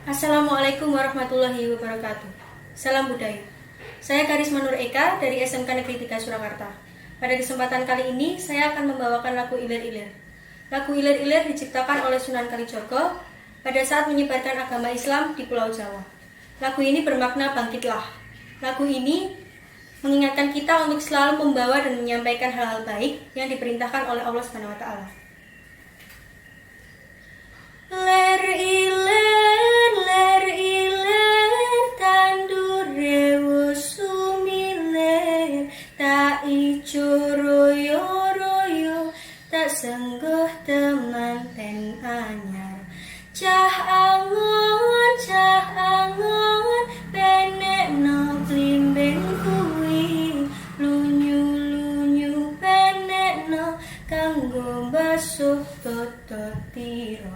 Assalamualaikum warahmatullahi wabarakatuh. Salam budaya. Saya Karisma Nur Eka dari SMK Negeri 3 Surakarta. Pada kesempatan kali ini, saya akan membawakan lagu Ilir-Ilir. Lagu Ilir-Ilir diciptakan oleh Sunan Kalijogo pada saat menyebarkan agama Islam di Pulau Jawa. Lagu ini bermakna bangkitlah. Lagu ini mengingatkan kita untuk selalu membawa dan menyampaikan hal-hal baik yang diperintahkan oleh Allah Subhanahu wa taala. Ler ilir, ler ilir, tandur rewo sumilir, tak ijo royo royo, tak senggoh teman ten anyar. Cah angon, penek no klimben kuwi, lunyu lunyu penek no, kanggo basuh tototiro.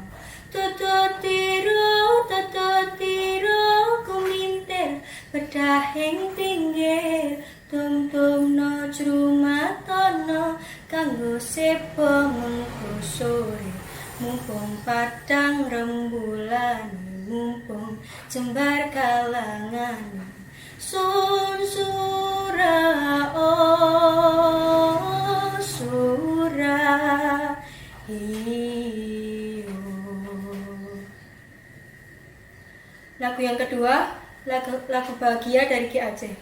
Tototiro kumintir pedahing pinggir, tum-tum no jrumatono kanggo sepo mengko sore, mumpung padang rembulan, mumpung jembar kalangan. Sun surah oh surah Lagu yang kedua, lagu bahagia dari Ki Aceh.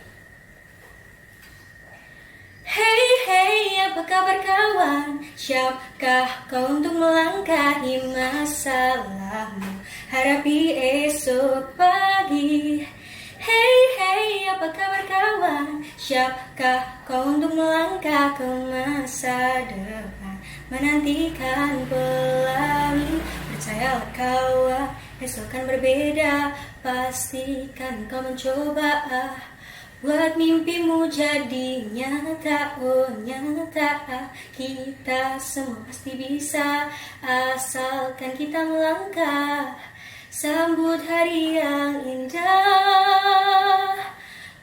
Hey hey, apa kabar kawan? Siapkah kau untuk melangkahi masalahmu? Harapi esok pagi. Hey hey, apa kabar kawan? Siapkah kau untuk melangkah ke masa depan? Menantikan pelangi, percayalah kawan, esok kan berbeda. Pastikan kau mencoba, buat mimpimu jadi nyata. Oh nyata, kita semua pasti bisa, asalkan kita melangkah. Sambut hari yang indah,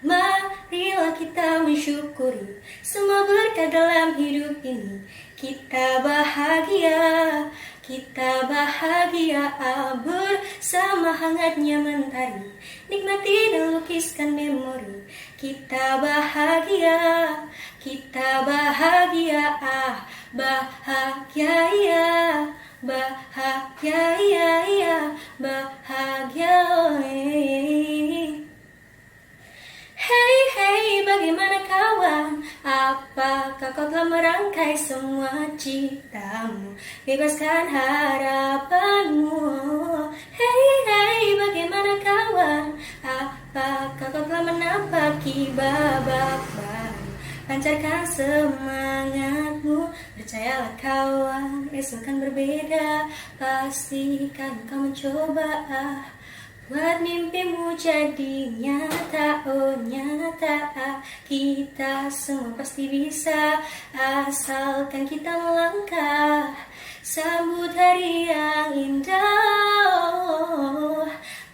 marilah kita mensyukuri semua berkah dalam hidup ini. Kita bahagia bersama hangatnya mentari, nikmati dan lukiskan memori. Kita bahagia, bahagia. Hey hey, bagaimana kawan? Apakah kau telah merangkai semua citamu? Bebaskan harapanmu. Hey hey, bagaimana kawan? Apakah kau telah menapaki babak baru? Lancarkan semangatmu, percayalah kawan, esok kan berbeda. Pastikan kau mencoba, buat mimpimu jadi nyata. Oh nyata, kita semua pasti bisa, asalkan kita melangkah. Sambut hari yang indah,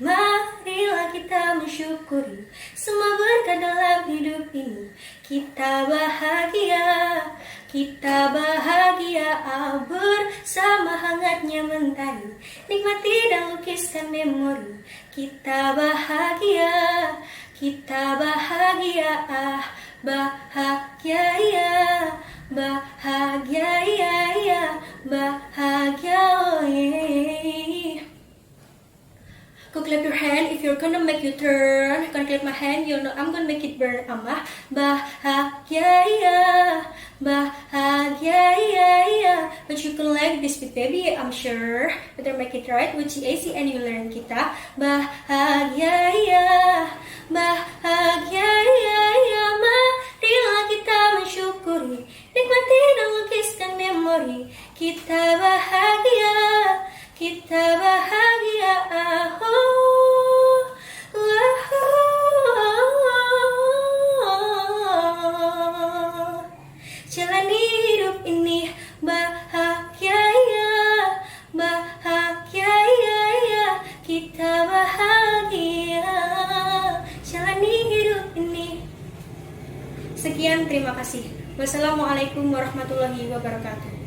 marilah kita mensyukuri semua berkah dalam hidup ini. Kita bahagia bersama hangatnya mentari, nikmati dan lukiskan memori. Kita bahagia, bahagia. Go clap your hand if you're gonna make you turn. Gonna clap my hand, you'll know I'm gonna make it burn. Bahagia. But you can like this beat, baby, I'm sure. Better make it right with GAC and you learn kita. Bahagia. Marilah kita mensyukuri, nikmati dan lukiskan memori. Kita bahagia. Jalani hidup ini bahagia. Kita bahagia. Jalani hidup ini. Sekian, terima kasih. Wassalamualaikum warahmatullahi wabarakatuh.